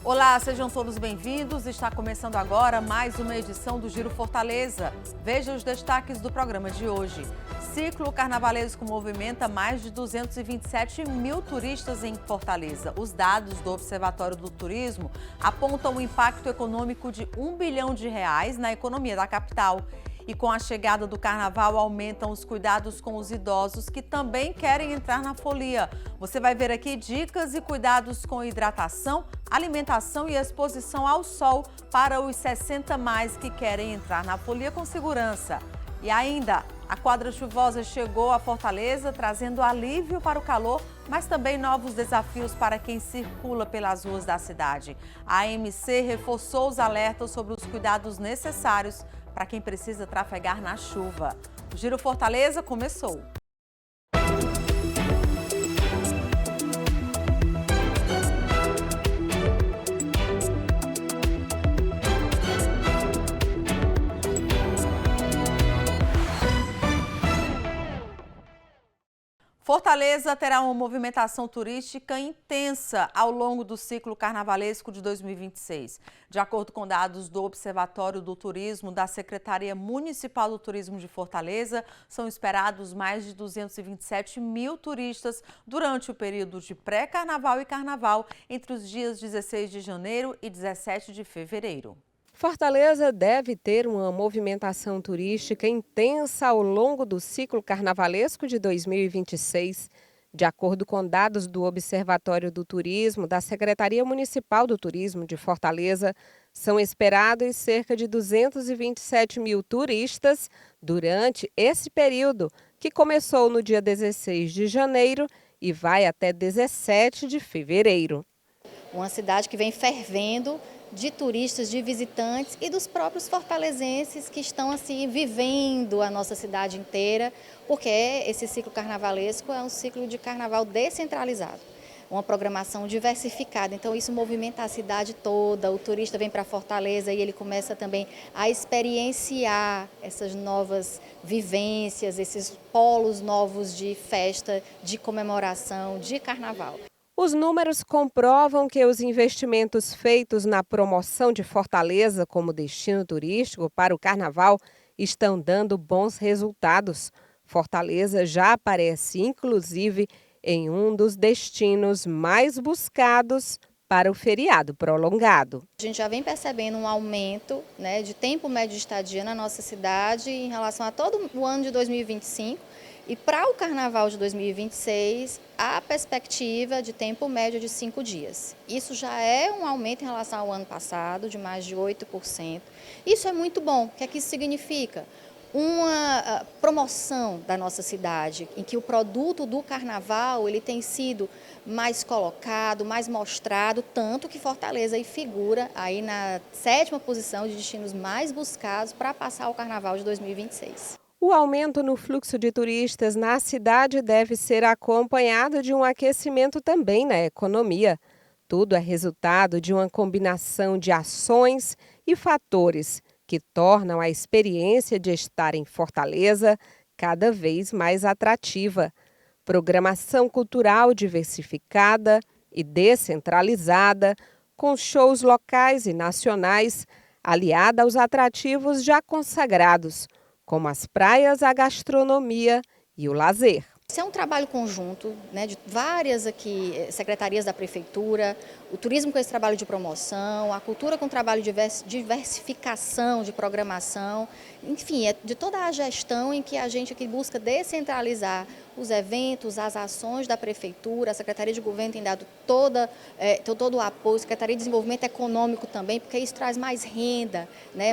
Olá, sejam todos bem-vindos. Está começando agora mais uma edição do Giro Fortaleza. Veja os destaques do programa de hoje. Ciclo carnavalesco movimenta mais de 227 mil turistas em Fortaleza. Os dados do Observatório do Turismo apontam um impacto econômico de R$ 1 bilhão na economia da capital. E com a chegada do carnaval, aumentam os cuidados com os idosos que também querem entrar na folia. Você vai ver aqui dicas e cuidados com hidratação, alimentação e exposição ao sol para os 60 mais que querem entrar na folia com segurança. E ainda, a quadra chuvosa chegou a Fortaleza, trazendo alívio para o calor, mas também novos desafios para quem circula pelas ruas da cidade. A AMC reforçou os alertas sobre os cuidados necessários para quem precisa trafegar na chuva. O Giro Fortaleza começou. Fortaleza terá uma movimentação turística intensa ao longo do ciclo carnavalesco de 2026. De acordo com dados do Observatório do Turismo da Secretaria Municipal do Turismo de Fortaleza, são esperados mais de 227 mil turistas durante o período de pré-carnaval e carnaval, entre os dias 16 de janeiro e 17 de fevereiro. Fortaleza deve ter uma movimentação turística intensa ao longo do ciclo carnavalesco de 2026. De acordo com dados do Observatório do Turismo da Secretaria Municipal do Turismo de Fortaleza, são esperados cerca de 227 mil turistas durante esse período, que começou no dia 16 de janeiro e vai até 17 de fevereiro. Uma cidade que vem fervendo de turistas, de visitantes e dos próprios fortalezenses que estão assim vivendo a nossa cidade inteira, porque esse ciclo carnavalesco é um ciclo de carnaval descentralizado, uma programação diversificada, então isso movimenta a cidade toda. O turista vem para Fortaleza e ele começa também a experienciar essas novas vivências, esses polos novos de festa, de comemoração, de carnaval. Os números comprovam que os investimentos feitos na promoção de Fortaleza como destino turístico para o carnaval estão dando bons resultados. Fortaleza já aparece, inclusive, em um dos destinos mais buscados para o feriado prolongado. A gente já vem percebendo um aumento, de tempo médio de estadia na nossa cidade em relação a todo o ano de 2025. E para o carnaval de 2026, a perspectiva de tempo médio de 5 dias. Isso já é um aumento em relação ao ano passado, de mais de 8%. Isso é muito bom. O que é que isso significa? Uma promoção da nossa cidade, em que o produto do carnaval ele tem sido mais colocado, mais mostrado, tanto que Fortaleza figura aí na 7ª posição de destinos mais buscados para passar o carnaval de 2026. O aumento no fluxo de turistas na cidade deve ser acompanhado de um aquecimento também na economia. Tudo é resultado de uma combinação de ações e fatores que tornam a experiência de estar em Fortaleza cada vez mais atrativa. Programação cultural diversificada e descentralizada, com shows locais e nacionais, aliada aos atrativos já consagrados, como as praias, a gastronomia e o lazer. Isso é um trabalho conjunto, de várias aqui secretarias da prefeitura, o turismo com esse trabalho de promoção, a cultura com trabalho de diversificação, de programação, enfim, é de toda a gestão em que a gente aqui busca descentralizar os eventos, as ações da prefeitura. A Secretaria de Governo tem dado todo o apoio, a Secretaria de Desenvolvimento Econômico também, porque isso traz mais renda,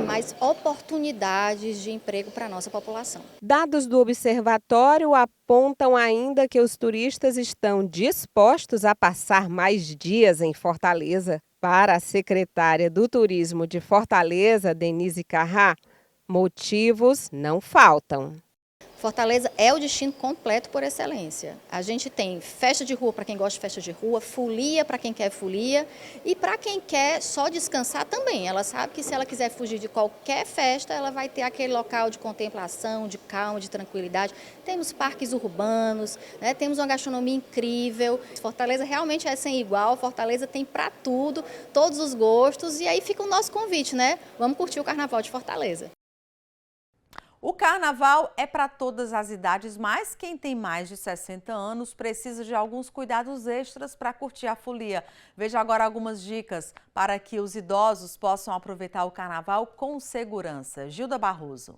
mais oportunidades de emprego para a nossa população. Dados do observatório apontam ainda que os turistas estão dispostos a passar mais dias em Fortaleza. Para a secretária do Turismo de Fortaleza, Denise Carrá, motivos não faltam. Fortaleza é o destino completo por excelência. A gente tem festa de rua para quem gosta de festa de rua, folia para quem quer folia e para quem quer só descansar também. Ela sabe que se ela quiser fugir de qualquer festa, ela vai ter aquele local de contemplação, de calma, de tranquilidade. Temos parques urbanos, né? Temos uma gastronomia incrível. Fortaleza realmente é sem igual, Fortaleza tem para tudo, todos os gostos e aí fica o nosso convite, né? Vamos curtir o Carnaval de Fortaleza. O carnaval é para todas as idades, mas quem tem mais de 60 anos precisa de alguns cuidados extras para curtir a folia. Veja agora algumas dicas para que os idosos possam aproveitar o carnaval com segurança. Gilda Barroso.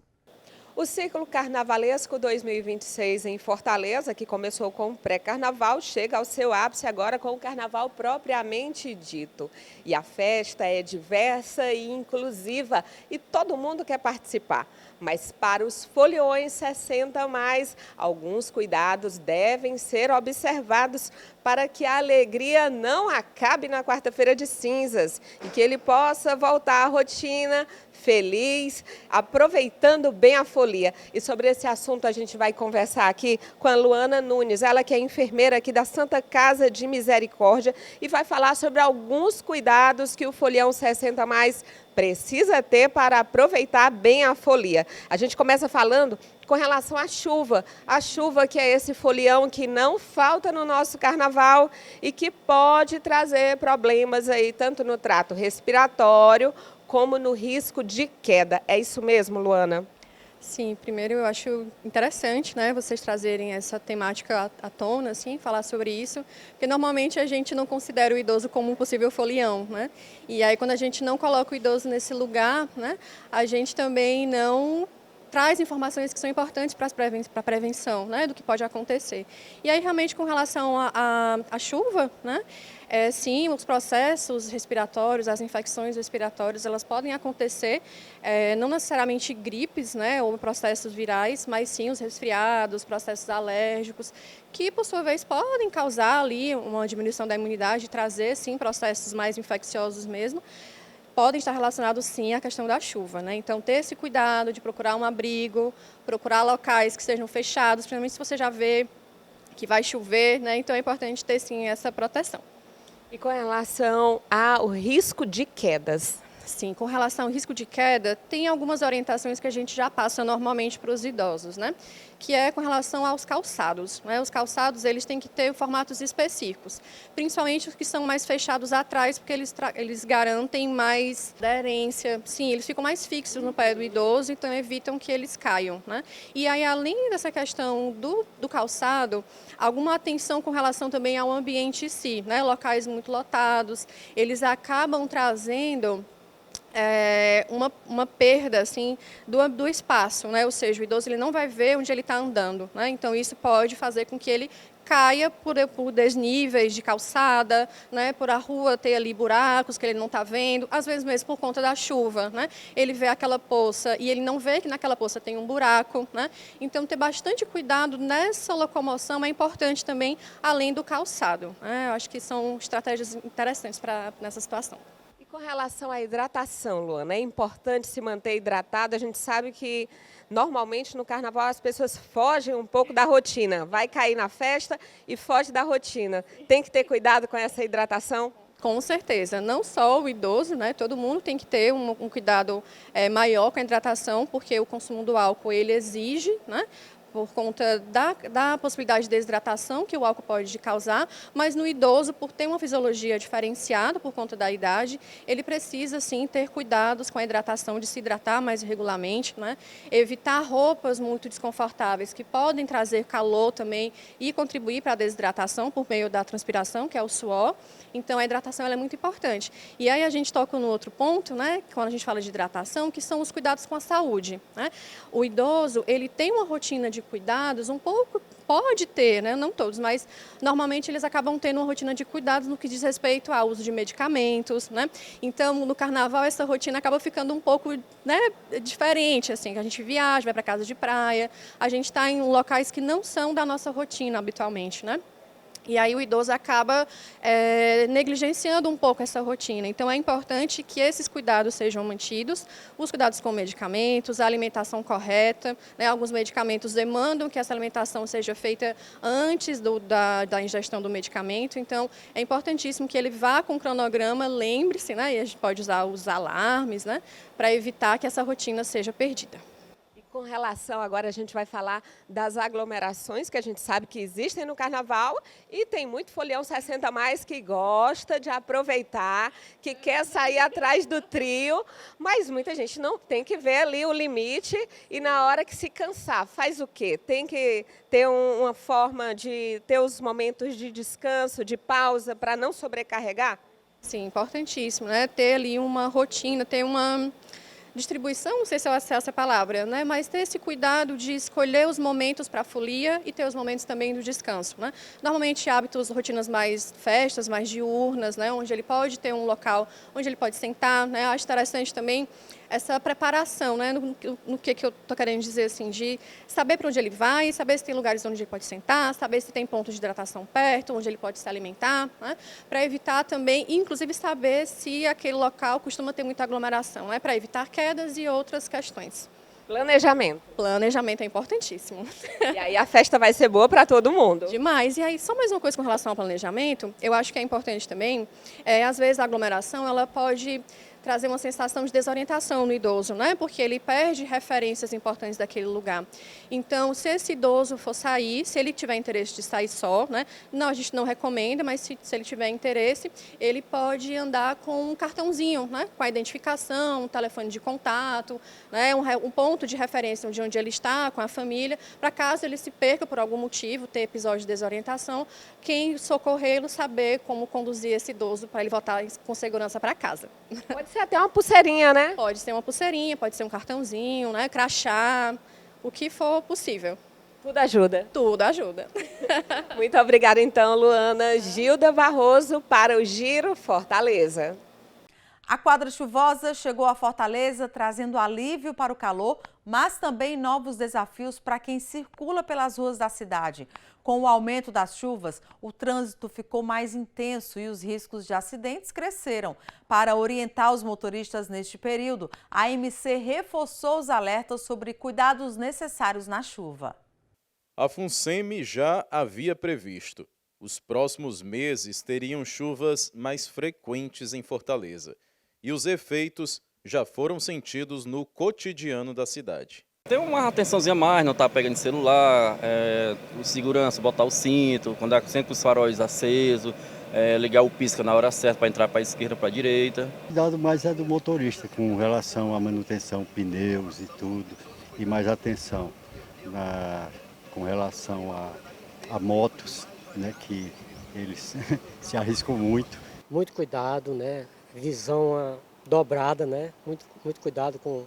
O ciclo carnavalesco 2026 em Fortaleza, que começou com o pré-carnaval, chega ao seu ápice agora com o carnaval propriamente dito. E a festa é diversa e inclusiva e todo mundo quer participar. Mas para os foliões 60 mais, alguns cuidados devem ser observados para que a alegria não acabe na quarta-feira de cinzas e que ele possa voltar à rotina feliz, aproveitando bem a folia. E sobre esse assunto a gente vai conversar aqui com a Luana Nunes, ela que é enfermeira aqui da Santa Casa de Misericórdia e vai falar sobre alguns cuidados que o folião 60 mais precisa ter para aproveitar bem a folia. A gente começa falando com relação à chuva. A chuva que é esse folião que não falta no nosso carnaval e que pode trazer problemas aí tanto no trato respiratório como no risco de queda. É isso mesmo, Luana? Sim, primeiro eu acho interessante, né, vocês trazerem essa temática à tona, assim, falar sobre isso, porque normalmente a gente não considera o idoso como um possível folião, né? E aí quando a gente não coloca o idoso nesse lugar, né, a gente também não traz informações que são importantes para a prevenção, né, do que pode acontecer. E aí realmente com relação à chuva, né, sim, os processos respiratórios, as infecções respiratórias, elas podem acontecer, não necessariamente gripes, né, ou processos virais, mas sim os resfriados, processos alérgicos, que por sua vez podem causar ali uma diminuição da imunidade, trazer sim processos mais infecciosos mesmo. Podem estar relacionados, sim, à questão da chuva, né? Então, ter esse cuidado de procurar um abrigo, procurar locais que estejam fechados, principalmente se você já vê que vai chover, né? Então, é importante ter, sim, essa proteção. E com relação ao risco de quedas? Sim, com relação ao risco de queda, tem algumas orientações que a gente já passa normalmente para os idosos, né? Que é com relação aos calçados, né? Os calçados, eles têm que ter formatos específicos, principalmente os que são mais fechados atrás, porque eles garantem mais aderência. Sim, eles ficam mais fixos no pé do idoso, então evitam que eles caiam, né? E aí, além dessa questão do calçado, alguma atenção com relação também ao ambiente em si, né? Locais muito lotados, eles acabam trazendo uma perda assim, do espaço, né? Ou seja, o idoso ele não vai ver onde ele está andando, né? Então isso pode fazer com que ele caia por desníveis de calçada, né? Por a rua ter ali buracos que ele não está vendo, às vezes mesmo por conta da chuva, né? Ele vê aquela poça e ele não vê que naquela poça tem um buraco, né? Então ter bastante cuidado nessa locomoção é importante também, além do calçado, né? Eu acho que são estratégias interessantes nessa situação. Com relação à hidratação, Luana, é importante se manter hidratado. A gente sabe que normalmente no carnaval as pessoas fogem um pouco da rotina. Vai cair na festa e foge da rotina. Tem que ter cuidado com essa hidratação? Com certeza, não só o idoso, né? Todo mundo tem que ter um cuidado maior com a hidratação, porque o consumo do álcool ele exige, né? Por conta da possibilidade de desidratação que o álcool pode causar, mas no idoso, por ter uma fisiologia diferenciada por conta da idade, ele precisa sim ter cuidados com a hidratação, de se hidratar mais regularmente, né? Evitar roupas muito desconfortáveis que podem trazer calor também e contribuir para a desidratação por meio da transpiração, que é o suor. Então a hidratação ela é muito importante. E aí a gente toca no outro ponto, né? Quando a gente fala de hidratação, que são os cuidados com a saúde, né? O idoso, ele tem uma rotina de cuidados um pouco, pode ter, né? Não todos, mas normalmente eles acabam tendo uma rotina de cuidados no que diz respeito ao uso de medicamentos, né? Então, no carnaval, essa rotina acaba ficando um pouco, né, diferente, assim, a gente viaja, vai para casa de praia, a gente está em locais que não são da nossa rotina habitualmente, né? E aí o idoso acaba negligenciando um pouco essa rotina. Então é importante que esses cuidados sejam mantidos, os cuidados com medicamentos, a alimentação correta, né? Alguns medicamentos demandam que essa alimentação seja feita antes da ingestão do medicamento. Então é importantíssimo que ele vá com o cronograma, lembre-se, né? E a gente pode usar os alarmes, né? Para evitar que essa rotina seja perdida. Com relação, agora a gente vai falar das aglomerações que a gente sabe que existem no Carnaval e tem muito folião 60 mais que gosta de aproveitar, que quer sair atrás do trio, mas muita gente não tem que ver ali o limite e na hora que se cansar, faz o quê? Tem que ter uma forma de ter os momentos de descanso, de pausa para não sobrecarregar? Sim, importantíssimo, né? Ter ali uma rotina, ter uma distribuição, não sei se é essa palavra, né? Mas ter esse cuidado de escolher os momentos para a folia e ter os momentos também do descanso, né? Normalmente hábitos, rotinas mais festas, mais diurnas, né? Onde ele pode ter um local onde ele pode sentar, né? Acho interessante também essa preparação, né? No que eu estou querendo dizer, assim, de saber para onde ele vai, saber se tem lugares onde ele pode sentar, saber se tem pontos de hidratação perto, onde ele pode se alimentar, né? Para evitar também, inclusive saber se aquele local costuma ter muita aglomeração, né? Para evitar quedas e outras questões. Planejamento. Planejamento é importantíssimo. E aí a festa vai ser boa para todo mundo. Demais. E aí, só mais uma coisa com relação ao planejamento, eu acho que é importante também, às vezes a aglomeração, ela pode trazer uma sensação de desorientação no idoso, né? Porque ele perde referências importantes daquele lugar. Então, se esse idoso for sair, se ele tiver interesse de sair só, né? Não, a gente não recomenda, mas se ele tiver interesse, ele pode andar com um cartãozinho, né? Com a identificação, um telefone de contato, né? Um ponto de referência de onde ele está, com a família, para caso ele se perca por algum motivo, ter episódio de desorientação, quem socorrê-lo saber como conduzir esse idoso para ele voltar com segurança para casa. Pode ser até uma pulseirinha, né? Pode ser uma pulseirinha, pode ser um cartãozinho, né? Crachá, o que for possível. Tudo ajuda. Tudo ajuda. Muito obrigada, então, Luana. Gilda Barroso para o Giro Fortaleza. A quadra chuvosa chegou a Fortaleza trazendo alívio para o calor, mas também novos desafios para quem circula pelas ruas da cidade. Com o aumento das chuvas, o trânsito ficou mais intenso e os riscos de acidentes cresceram. Para orientar os motoristas neste período, a AMC reforçou os alertas sobre cuidados necessários na chuva. A FUNSEMI já havia previsto. Os próximos meses teriam chuvas mais frequentes em Fortaleza. E os efeitos já foram sentidos no cotidiano da cidade. Tem uma atençãozinha a mais, não estar pegando celular, o segurança, botar o cinto, quando sempre os faróis acesos, ligar o pisca na hora certa para entrar para a esquerda, para a direita. O cuidado mais é do motorista com relação à manutenção, pneus e tudo, e mais atenção com relação a motos, né, que eles se arriscam muito. Muito cuidado, né? Visão dobrada, né? Muito cuidado com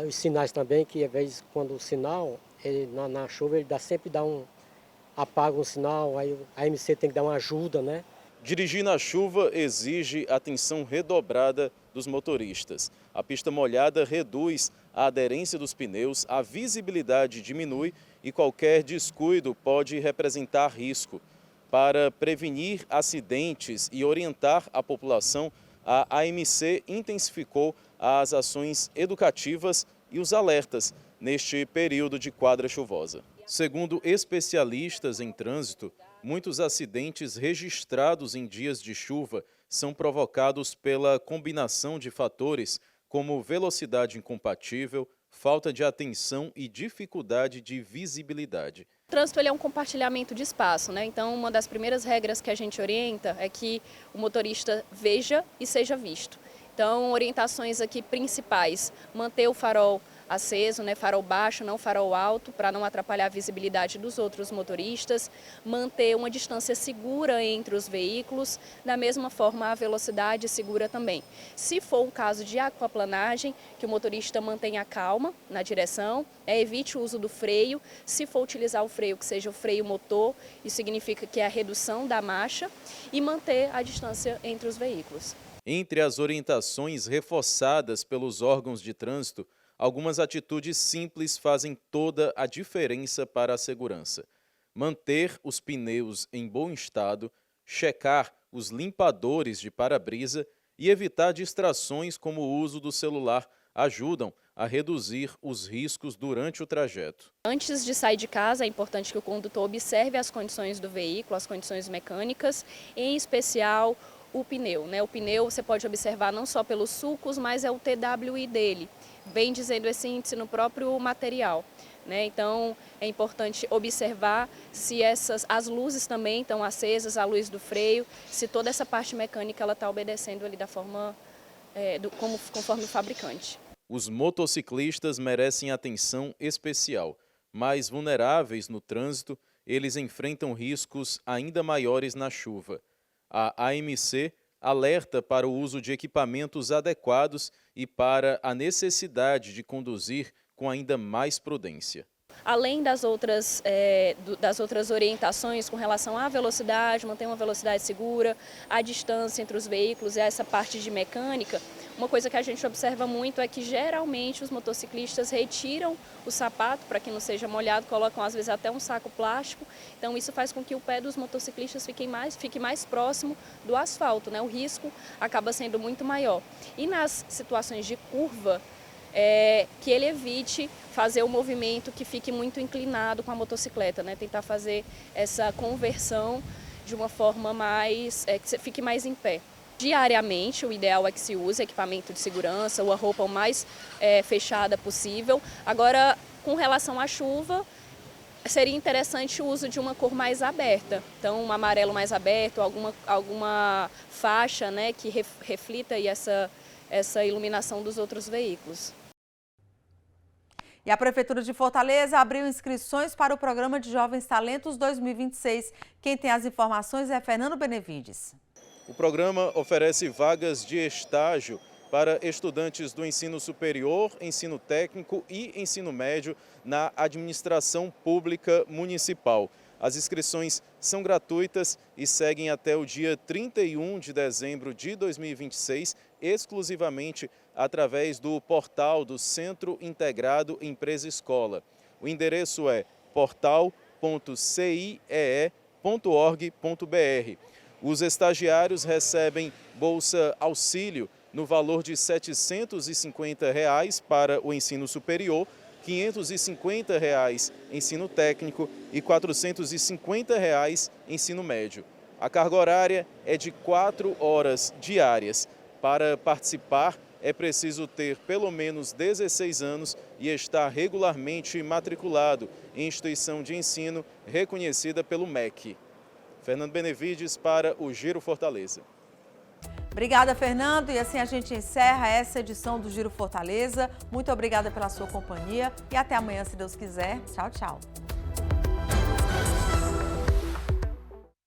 os sinais também, que às vezes quando o sinal, ele, na chuva, ele sempre apaga um sinal, aí a AMC tem que dar uma ajuda, né? Dirigir na chuva exige atenção redobrada dos motoristas. A pista molhada reduz a aderência dos pneus, a visibilidade diminui e qualquer descuido pode representar risco. Para prevenir acidentes e orientar a população, a AMC intensificou as ações educativas e os alertas neste período de quadra chuvosa. Segundo especialistas em trânsito, muitos acidentes registrados em dias de chuva são provocados pela combinação de fatores como velocidade incompatível, falta de atenção e dificuldade de visibilidade. O trânsito ele é um compartilhamento de espaço, né? Então, uma das primeiras regras que a gente orienta é que o motorista veja e seja visto. Então, orientações aqui principais: manter o farol aceso, né? Farol baixo, não farol alto, para não atrapalhar a visibilidade dos outros motoristas, manter uma distância segura entre os veículos, da mesma forma a velocidade segura também. Se for um caso de aquaplanagem, que o motorista mantenha calma na direção, evite o uso do freio. Se for utilizar o freio, que seja o freio motor, isso significa que é a redução da marcha, e manter a distância entre os veículos. Entre as orientações reforçadas pelos órgãos de trânsito, algumas atitudes simples fazem toda a diferença para a segurança. manter os pneus em bom estado, checar os limpadores de para-brisa e evitar distrações como o uso do celular ajudam a reduzir os riscos durante o trajeto. Antes de sair de casa, é importante que o condutor observe as condições do veículo, as condições mecânicas, em especial o pneu. O pneu você pode observar não só pelos sulcos, mas é o TWI dele, bem dizendo esse índice no próprio material. Então é importante observar se as luzes também estão acesas, a luz do freio, se toda essa parte mecânica ela está obedecendo ali da forma conforme o fabricante. Os motociclistas merecem atenção especial. Mais vulneráveis no trânsito, eles enfrentam riscos ainda maiores na chuva. A AMC alerta para o uso de equipamentos adequados e para a necessidade de conduzir com ainda mais prudência. Além das outras orientações com relação à velocidade, manter uma velocidade segura, a distância entre os veículos e essa parte de mecânica, uma coisa que a gente observa muito é que geralmente os motociclistas retiram o sapato para que não seja molhado, colocam às vezes até um saco plástico, então isso faz com que o pé dos motociclistas fique mais próximo do asfalto, O risco acaba sendo muito maior. E nas situações de curva, que ele evite fazer o movimento que fique muito inclinado com a motocicleta, Tentar fazer essa conversão de uma forma que fique mais em pé. Diariamente, o ideal é que se use equipamento de segurança ou a roupa o mais fechada possível. Agora, com relação à chuva, seria interessante o uso de uma cor mais aberta. Então, um amarelo mais aberto, alguma faixa que reflita aí essa iluminação dos outros veículos. E a Prefeitura de Fortaleza abriu inscrições para o Programa de Jovens Talentos 2026. Quem tem as informações é Fernando Benevides. O programa oferece vagas de estágio para estudantes do ensino superior, ensino técnico e ensino médio na administração pública municipal. As inscrições são gratuitas e seguem até o dia 31 de dezembro de 2026, exclusivamente através do portal do Centro Integrado Empresa Escola. O endereço é portal.ciee.org.br. Os estagiários recebem bolsa auxílio no valor de R$ 750 para o ensino superior, R$ 550 ensino técnico e R$ 450 ensino médio. A carga horária é de 4 horas diárias. Para participar, é preciso ter pelo menos 16 anos e estar regularmente matriculado em instituição de ensino reconhecida pelo MEC. Fernando Benevides para o Giro Fortaleza. Obrigada, Fernando. E assim a gente encerra essa edição do Giro Fortaleza. Muito obrigada pela sua companhia e até amanhã, se Deus quiser. Tchau, tchau.